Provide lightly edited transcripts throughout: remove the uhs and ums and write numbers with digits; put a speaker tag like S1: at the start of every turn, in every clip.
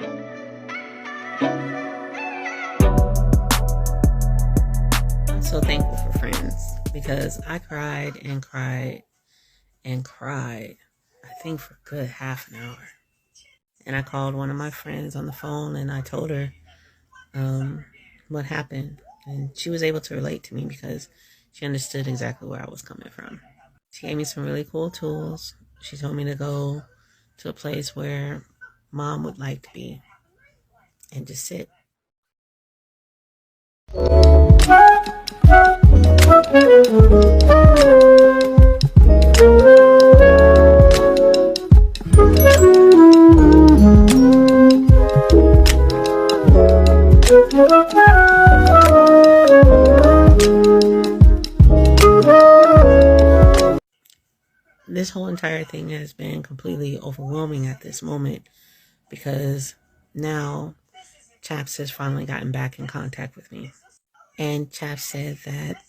S1: I'm so thankful for friends because I cried and cried and cried, I think for a good half an hour. And I called one of my friends on the phone and I told her what happened. And she was able to relate to me because she understood exactly where I was coming from. She gave me some really cool tools. She told me to go to a place where mom would like to be and just sit. This whole entire thing has been completely overwhelming at this moment because now Chaps has finally gotten back in contact with me. And Chaps said that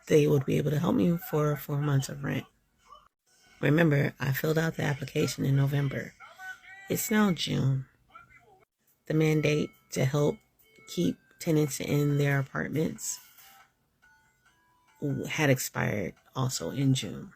S1: they would be able to help me for 4 months of rent. Remember, I filled out the application in November. It's now June. The mandate to help keep tenants in their apartments had expired also in June.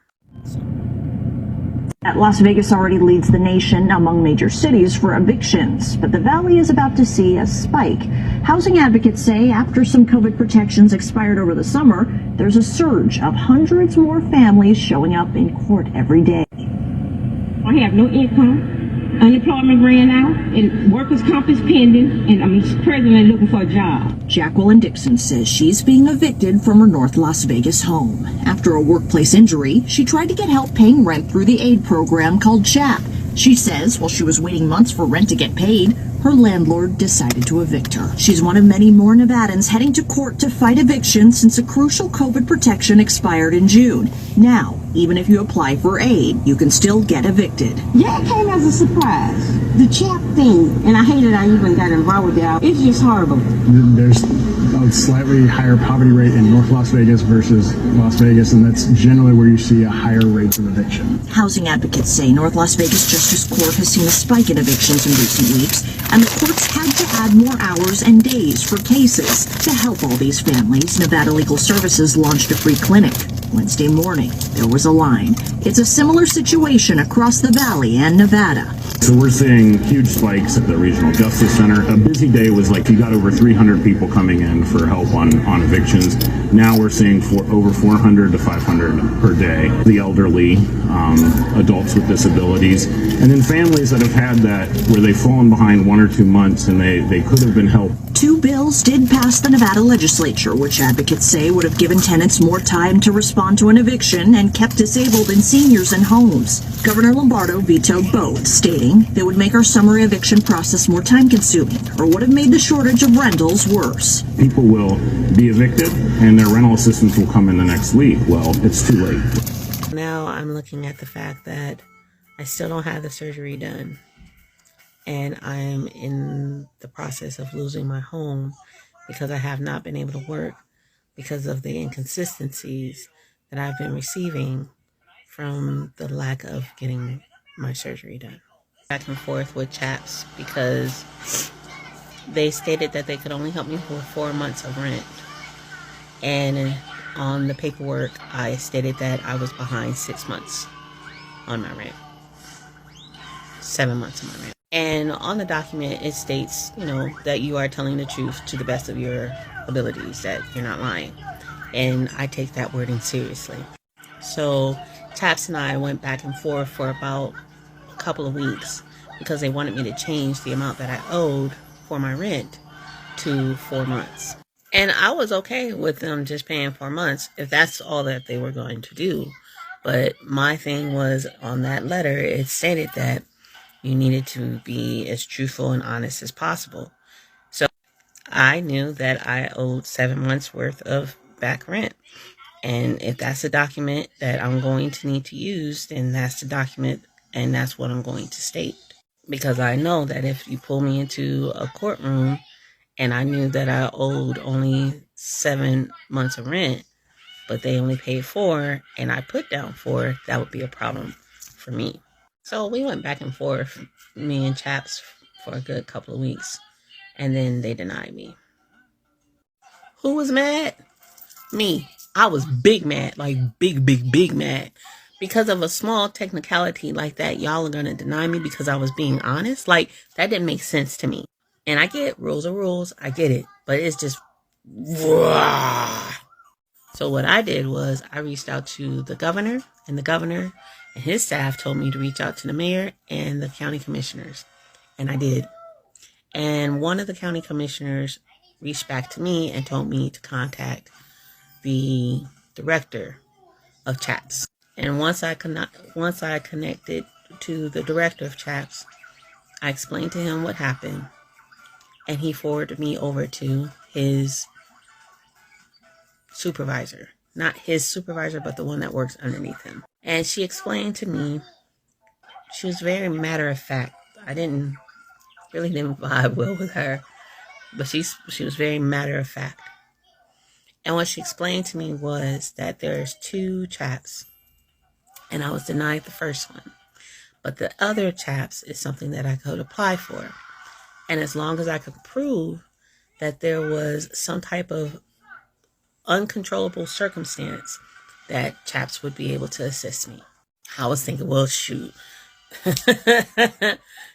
S2: Las Vegas already leads the nation among major cities for evictions, but the Valley is about to see a spike. Housing advocates say after some COVID protections expired over the summer, there's a surge of hundreds more families showing up in court every day.
S3: I have no income. Unemployment ran out, and workers' comp is pending, and I'm presently looking for a job.
S2: Jacqueline Dixon says she's being evicted from her North Las Vegas home. After a workplace injury, she tried to get help paying rent through the aid program called CHAP. She says while she was waiting months for rent to get paid, her landlord decided to evict her. She's one of many more Nevadans heading to court to fight eviction since a crucial COVID protection expired in June. Now, even if you apply for aid, you can still get evicted.
S3: Yeah, it came as a surprise. The CHAP thing, and I hated I even got involved with that. It's just horrible.
S4: There's a slightly higher poverty rate in North Las Vegas versus Las Vegas, and that's generally where you see a higher rate of eviction.
S2: Housing advocates say North Las Vegas Justice Court has seen a spike in evictions in recent weeks, and the courts had to add more hours and days for cases. To help all these families, Nevada Legal Services launched a free clinic. Wednesday morning, there was a line. It's a similar situation across the Valley and Nevada.
S5: So we're seeing huge spikes at the Regional Justice Center. A busy day was like you got over 300 people coming in for help on evictions. Now we're seeing over 400 to 500 per day. The elderly, adults with disabilities, and then families that have had that where they've fallen behind 1 or 2 months and they could have been helped.
S2: 2 bills did pass the Nevada legislature, which advocates say would have given tenants more time to respond to an eviction and kept disabled and seniors in homes. Governor Lombardo vetoed both, stating they would make our summer eviction process more time-consuming or would have made the shortage of rentals worse.
S5: People will be evicted and their rental assistance will come in the next week. Well, it's too late.
S1: Now I'm looking at the fact that I still don't have the surgery done. And I'm in the process of losing my home because I have not been able to work because of the inconsistencies that I've been receiving from the lack of getting my surgery done. Back and forth with Chaps because they stated that they could only help me for 4 months of rent. And on the paperwork, I stated that I was behind 6 months on my rent. 7 months on my rent. And on the document, it states, that you are telling the truth to the best of your abilities, that you're not lying. And I take that wording seriously. So Chaps and I went back and forth for about a couple of weeks because they wanted me to change the amount that I owed for my rent to 4 months. And I was okay with them just paying 4 months if that's all that they were going to do. But my thing was on that letter, it stated that you needed to be as truthful and honest as possible. So I knew that I owed 7 months worth of back rent. And if that's the document that I'm going to need to use, then that's the document and that's what I'm going to state. Because I know that if you pull me into a courtroom and I knew that I owed only 7 months of rent, but they only paid 4 and I put down 4, that would be a problem for me. So we went back and forth, me and Chaps, for a good couple of weeks, and then they denied me. Who was mad? Me. I was big mad, like big mad. Because of a small technicality like that, y'all are going to deny me because I was being honest. Like, that didn't make sense to me. And I get rules are rules. I get it. But it's just... So what I did was I reached out to the governor, and the governor and his staff told me to reach out to the mayor and the county commissioners. And I did. And one of the county commissioners reached back to me and told me to contact the director of CHAPS. And once I connected to the director of CHAPS, I explained to him what happened, and he forwarded me over to his supervisor. Not his supervisor, but the one that works underneath him. And she explained to me, she was very matter of fact. I didn't vibe well with her, but she was very matter of fact. And what she explained to me was that there's 2 CHAPS, and I was denied the first one. But the other CHAPS is something that I could apply for. And as long as I could prove that there was some type of uncontrollable circumstance, that CHAPS would be able to assist me. I was thinking, well, shoot.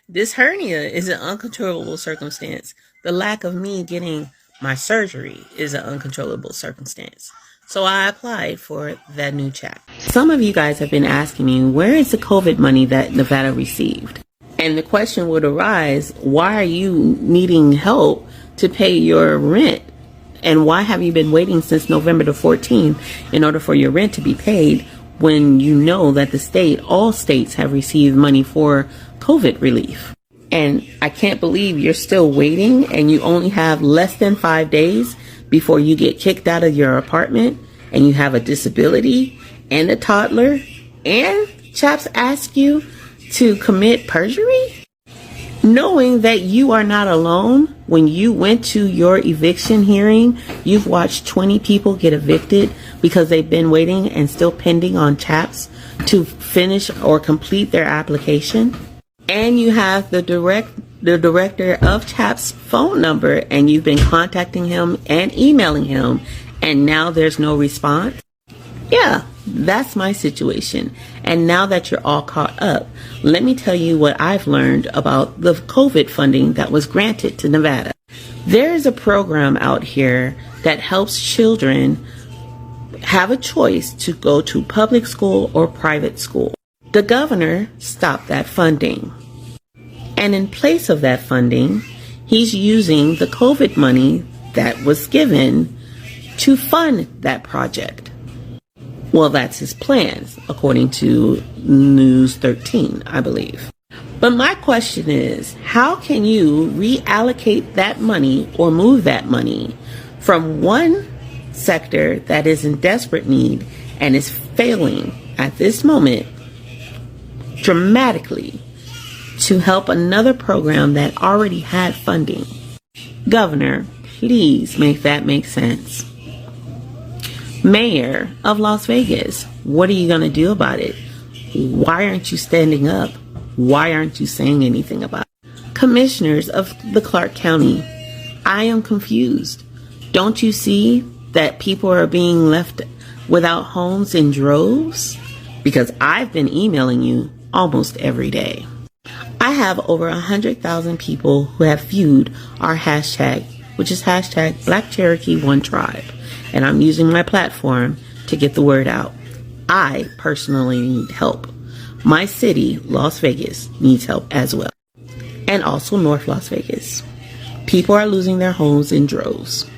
S1: This hernia is an uncontrollable circumstance. The lack of me getting my surgery is an uncontrollable circumstance. So I applied for that new CHAP. Some of you guys have been asking me, where is the COVID money that Nevada received? And the question would arise, why are you needing help to pay your rent? And why have you been waiting since November the 14th in order for your rent to be paid when you know that all states have received money for COVID relief? And I can't believe you're still waiting, and you only have less than 5 days before you get kicked out of your apartment, and you have a disability and a toddler, and CHAPS ask you to commit perjury? Knowing that you are not alone. When you went to your eviction hearing, you've watched 20 people get evicted because they've been waiting and still pending on CHAPS to finish or complete their application. And you have the director of CHAPS phone number, and you've been contacting him and emailing him, and now there's no response. Yeah, that's my situation. And now that you're all caught up, let me tell you what I've learned about the COVID funding that was granted to Nevada. There is a program out here that helps children have a choice to go to public school or private school. The governor stopped that funding. And in place of that funding, he's using the COVID money that was given to fund that project. Well, that's his plans, according to News 13, I believe. But my question is, how can you reallocate that money or move that money from one sector that is in desperate need and is failing at this moment dramatically to help another program that already had funding? Governor, please make that make sense. Mayor of Las Vegas, what are you going to do about it? Why aren't you standing up? Why aren't you saying anything about it? Commissioners of the Clark County, I am confused. Don't you see that people are being left without homes in droves? Because I've been emailing you almost every day. I have over 100,000 people who have viewed our hashtag, which is hashtag BlackCherokee1tribe. And I'm using my platform to get the word out. I personally need help. My city, Las Vegas, needs help as well. And also North Las Vegas. People are losing their homes in droves.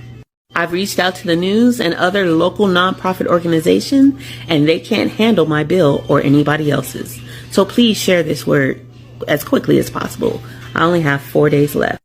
S1: I've reached out to the news and other local nonprofit organizations, and they can't handle my bill or anybody else's. So please share this word as quickly as possible. I only have 4 days left.